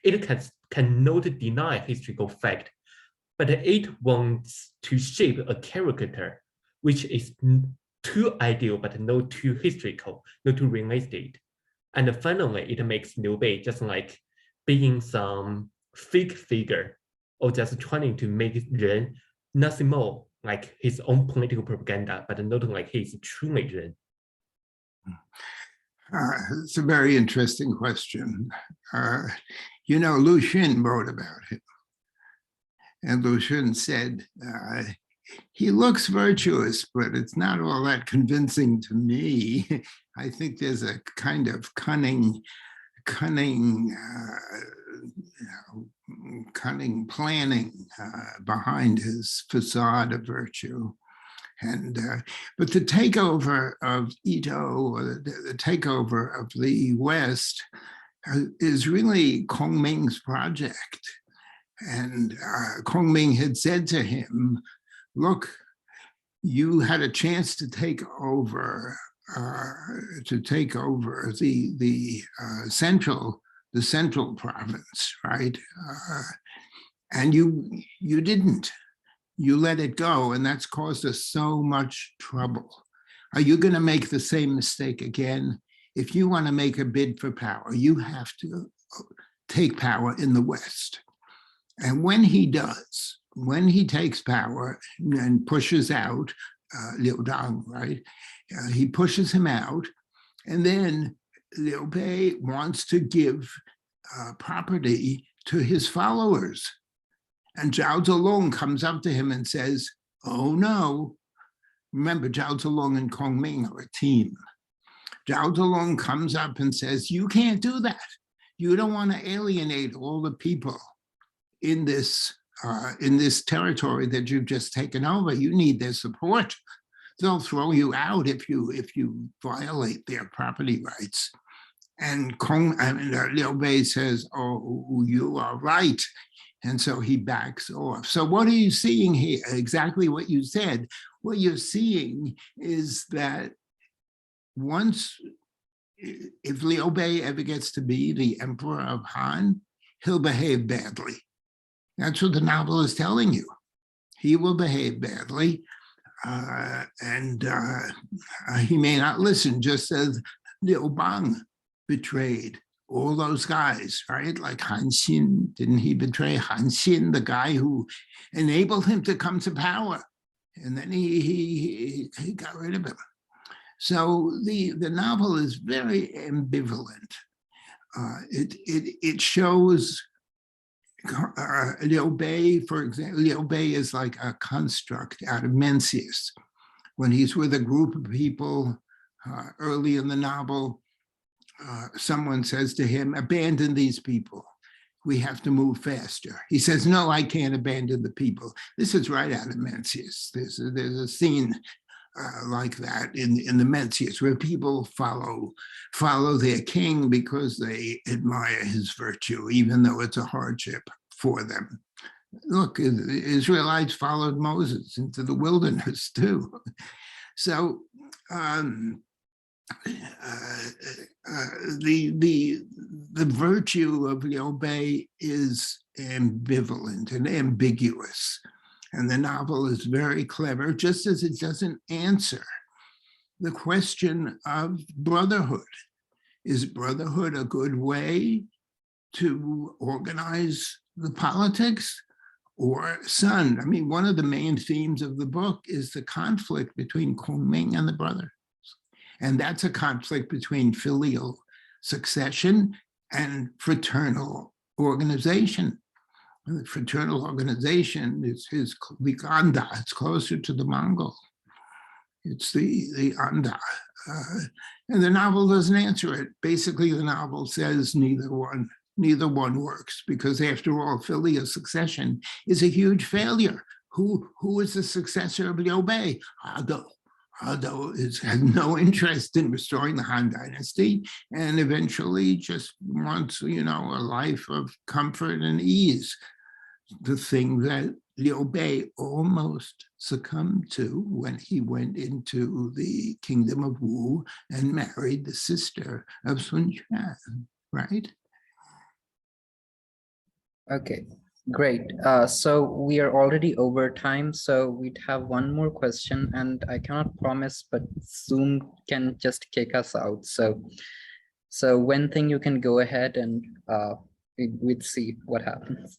it cannot deny historical fact, but it wants to shape a character which is too ideal but not too historical, not too realistic. And finally, it makes Liu Bei just like being some fake figure or just trying to make Ren nothing more like his own political propaganda, but not like he's truly Ren. It's a very interesting question. Lu Xun wrote about him. And Lu Xun said, he looks virtuous, but it's not all that convincing to me. I think there's a kind of cunning planning behind his facade of virtue. And but the takeover of Ito, or the takeover of the West, is really Kongming's project. And Kongming had said to him, look, you had a chance to take over the central province, right? And you didn't. You let it go, and that's caused us so much trouble. Are you going to make the same mistake again? If you want to make a bid for power, you have to take power in the West. And when he does, when he takes power and pushes out Liu Dang, right? He pushes him out, and then Liu Bei wants to give property to his followers. And Zhao Zilong comes up to him and says, oh no. Remember, Zhao Zilong and Kongming are a team. Zhao Zilong comes up and says, you can't do that. You don't want to alienate all the people in this territory that you've just taken over. You need their support. they'll throw you out if you violate their property rights. And Liu Bei says, oh, you are right. And so he backs off. So what are you seeing here? Exactly what you said. What you're seeing is that once, if Liu Bei ever gets to be the emperor of Han, he'll behave badly. That's what the novel is telling you. He will behave badly, and he may not listen, just as Liu Bang betrayed all those guys, right? Like Han Xin, didn't he betray Han Xin, the guy who enabled him to come to power? And then he got rid of him. So the novel is very ambivalent. It shows Liu Bei, for example. Liu Bei is like a construct out of Mencius. When he's with a group of people early in the novel, someone says to him, abandon these people. We have to move faster. He says, no, I can't abandon the people. This is right out of Mencius. There's a scene like that in the Mencius, where people follow their king because they admire his virtue, even though it's a hardship for them. Look, the Israelites followed Moses into the wilderness too. So the virtue of Liu Bei is ambivalent and ambiguous. And the novel is very clever, just as it doesn't answer the question of brotherhood. Is brotherhood a good way to organize the politics, or son? I mean, one of the main themes of the book is the conflict between Kunming and the brothers. And that's a conflict between filial succession and fraternal organization. And the fraternal organization is the Anda. It's closer to the Mongol. It's the Anda. And the novel doesn't answer it. Basically, the novel says neither one works, because after all, filial succession is a huge failure. Who is the successor of Liu Bei? Ado has no interest in restoring the Han Dynasty, and eventually just wants, a life of comfort and ease. The thing that Liu Bei almost succumbed to when he went into the kingdom of Wu and married the sister of Sun Quan, right? Okay, great. So we are already over time, so we'd have one more question, and I cannot promise, but Zoom can just kick us out. So when thing you can go ahead and we'd see what happens.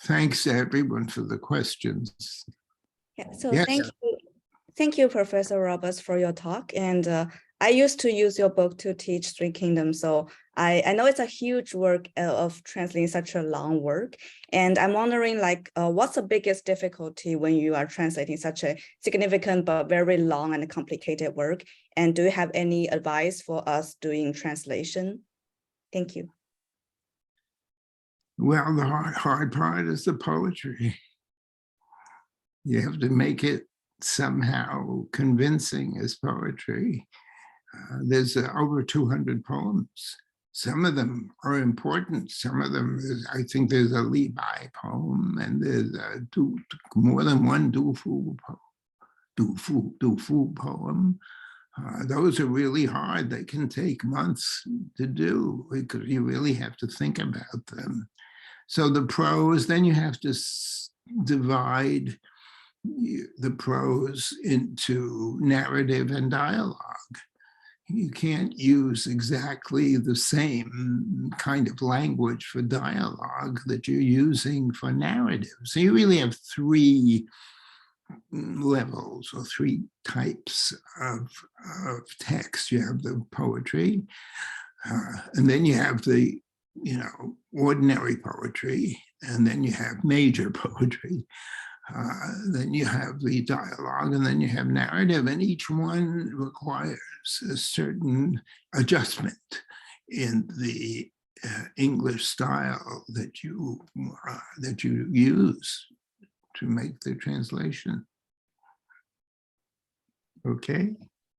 Thanks everyone for the questions. Yeah, so Yes. thank you, Professor Roberts, for your talk. And I used to use your book to teach Three Kingdoms, so I know it's a huge work of translating such a long work. And I'm wondering, what's the biggest difficulty when you are translating such a significant but very long and complicated work? And do you have any advice for us doing translation? Thank you. Well, the hard part is the poetry. You have to make it somehow convincing as poetry. There's over 200 poems. Some of them are important. Some of them, I think there's a Li Bai poem, and there's more than one Du Fu poem. Those are really hard. They can take months to do because you really have to think about them. So the prose, then you have to divide the prose into narrative and dialogue. You can't use exactly the same kind of language for dialogue that you're using for narrative. So you really have three levels or three types of text. You have the poetry, and then you have the ordinary poetry, and then you have major poetry. Then you have the dialogue, and then you have narrative, and each one requires a certain adjustment in the English style that you use to make the translation. Okay.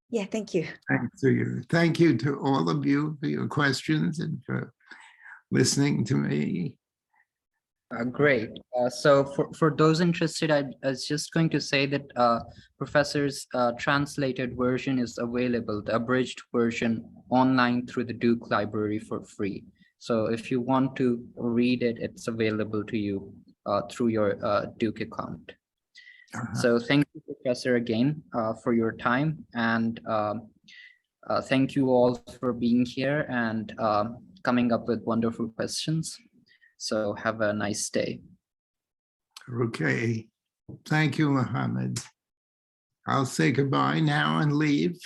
Yeah, thank you. Thanks to you. Thank you to all of you for your questions and for listening to me. Great. So for those interested, I was just going to say that Professor's translated version is available, the abridged version, online through the Duke Library for free. So if you want to read it, it's available to you through your Duke account. So thank you, Professor, again for your time, and thank you all for being here and coming up with wonderful questions. So have a nice day. Okay. Thank you, Mohammed. I'll say goodbye now and leave.